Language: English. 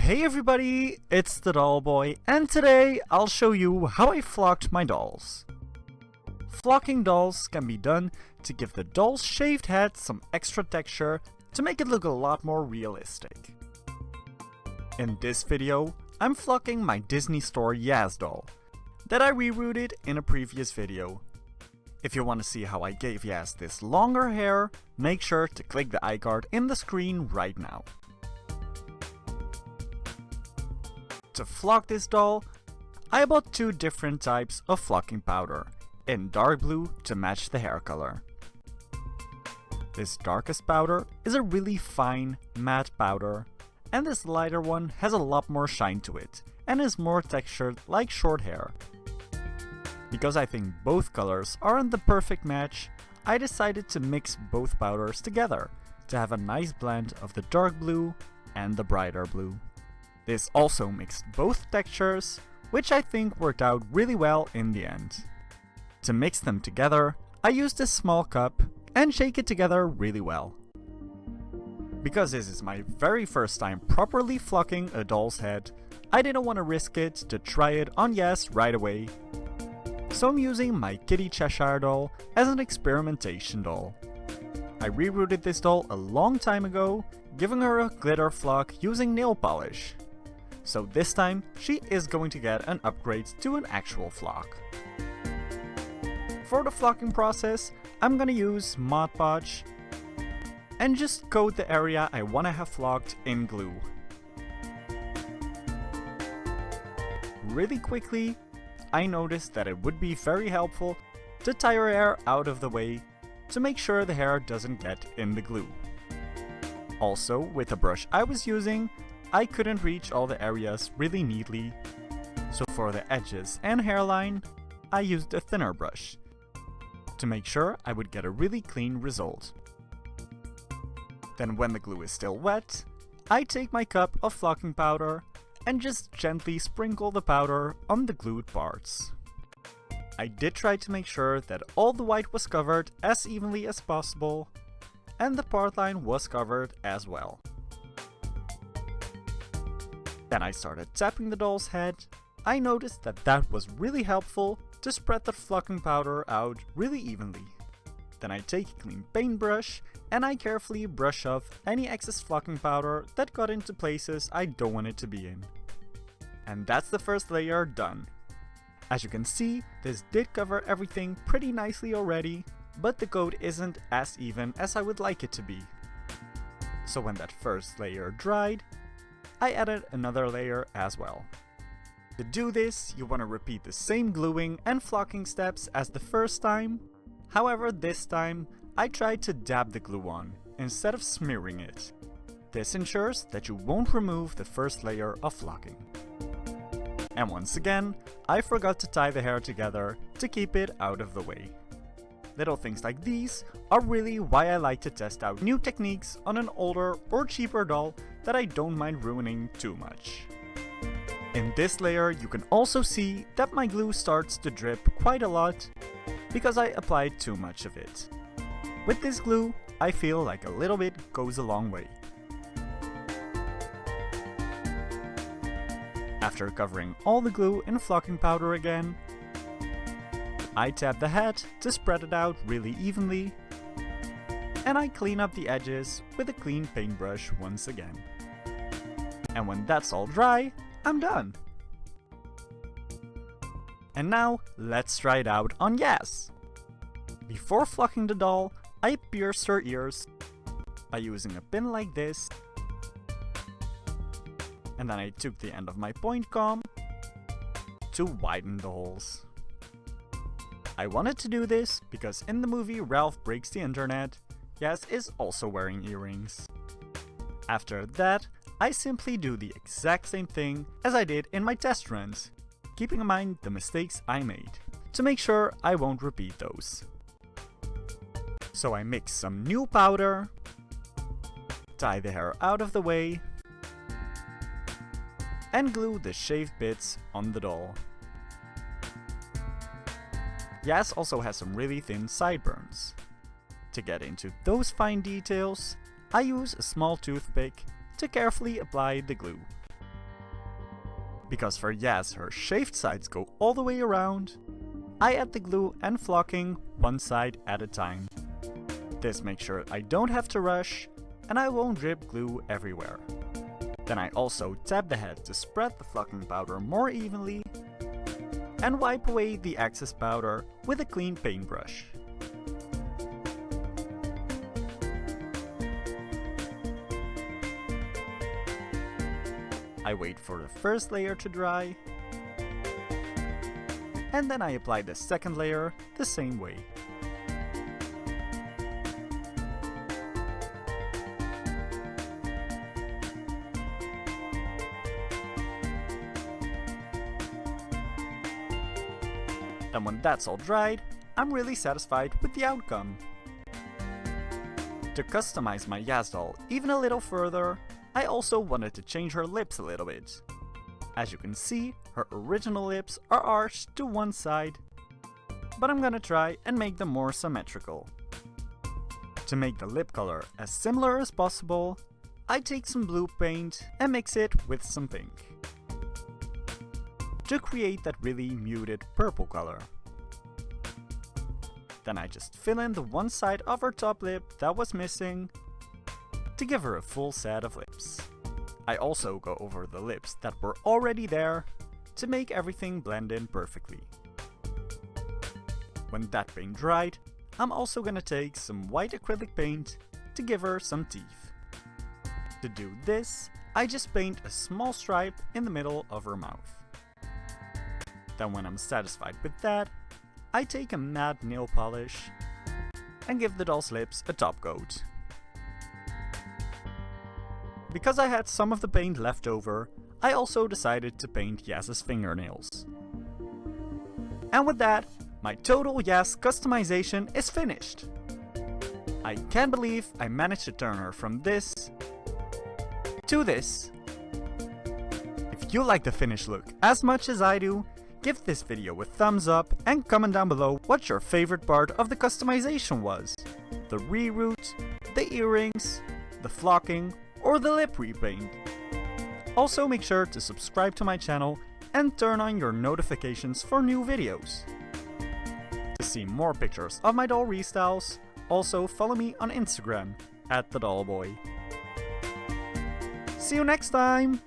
Hey everybody, it's the Doll Boy, and today I'll show you how I flocked my dolls. Flocking dolls can be done to give the doll's shaved head some extra texture to make it look a lot more realistic. In this video, I'm flocking my Disney Store Yaz doll that I rerouted in a previous video. If you want to see how I gave Yaz this longer hair, make sure to click the iCard in the screen right now. To flock this doll, I bought two different types of flocking powder, in dark blue to match the hair color. This darkest powder is a really fine, matte powder, and this lighter one has a lot more shine to it, and is more textured like short hair. Because I think both colors aren't the perfect match, I decided to mix both powders together, to have a nice blend of the dark blue and the brighter blue. This also mixed both textures, which I think worked out really well in the end. To mix them together, I used a small cup and shake it together really well. Because this is my very first time properly flocking a doll's head, I didn't want to risk it to try it on Yaz right away. So I'm using my Kitty Cheshire doll as an experimentation doll. I rerouted this doll a long time ago, giving her a glitter flock using nail polish. So this time, she is going to get an upgrade to an actual flock. For the flocking process, I'm gonna use Mod Podge and just coat the area I wanna have flocked in glue. Really quickly, I noticed that it would be very helpful to tie her hair out of the way to make sure the hair doesn't get in the glue. Also, with the brush I was using, I couldn't reach all the areas really neatly, so for the edges and hairline, I used a thinner brush to make sure I would get a really clean result. Then when the glue is still wet, I take my cup of flocking powder and just gently sprinkle the powder on the glued parts. I did try to make sure that all the white was covered as evenly as possible, and the part line was covered as well. Then I started tapping the doll's head. I noticed that that was really helpful to spread the flocking powder out really evenly. Then I take a clean paintbrush and I carefully brush off any excess flocking powder that got into places I don't want it to be in. And that's the first layer done. As you can see, this did cover everything pretty nicely already, but the coat isn't as even as I would like it to be. So when that first layer dried, I added another layer as well. To do this, you want to repeat the same gluing and flocking steps as the first time. However, this time, I tried to dab the glue on, instead of smearing it. This ensures that you won't remove the first layer of flocking. And once again, I forgot to tie the hair together to keep it out of the way. Little things like these are really why I like to test out new techniques on an older or cheaper doll that I don't mind ruining too much. In this layer, you can also see that my glue starts to drip quite a lot because I applied too much of it. With this glue, I feel like a little bit goes a long way. After covering all the glue in flocking powder again, I tap the head to spread it out really evenly, and I clean up the edges with a clean paintbrush once again. And when that's all dry, I'm done! And now, let's try it out on Yaz! Before flocking the doll, I pierced her ears by using a pin like this, and then I took the end of my point comb to widen the holes. I wanted to do this because in the movie Ralph Breaks the Internet, Yaz is also wearing earrings. After that, I simply do the exact same thing as I did in my test runs, keeping in mind the mistakes I made, to make sure I won't repeat those. So I mix some new powder, tie the hair out of the way, and glue the shaved bits on the doll. Yaz also has some really thin sideburns. To get into those fine details, I use a small toothpick to carefully apply the glue. Because for Yas, her shaved sides go all the way around, I add the glue and flocking one side at a time. This makes sure I don't have to rush and I won't drip glue everywhere. Then I also tap the head to spread the flocking powder more evenly and wipe away the excess powder with a clean paintbrush. I wait for the first layer to dry, and then I apply the second layer the same way. And when that's all dried, I'm really satisfied with the outcome. To customize my Yas doll even a little further, I also wanted to change her lips a little bit. As you can see, her original lips are arched to one side, but I'm gonna try and make them more symmetrical. To make the lip color as similar as possible, I take some blue paint and mix it with some pink to create that really muted purple color. Then I just fill in the one side of her top lip that was missing to give her a full set of lips. I also go over the lips that were already there to make everything blend in perfectly. When that paint dried, I'm also gonna take some white acrylic paint to give her some teeth. To do this, I just paint a small stripe in the middle of her mouth. Then when I'm satisfied with that, I take a matte nail polish and give the doll's lips a top coat. Because I had some of the paint left over, I also decided to paint Yas's fingernails. And with that, my total Yas customization is finished. I can't believe I managed to turn her from this to this. If you like the finished look as much as I do, give this video a thumbs up and comment down below what your favorite part of the customization was. The reroute, the earrings, the flocking, or the lip repaint. Also make sure to subscribe to my channel and turn on your notifications for new videos. To see more pictures of my doll restyles, also follow me on Instagram @thedollboy. See you next time!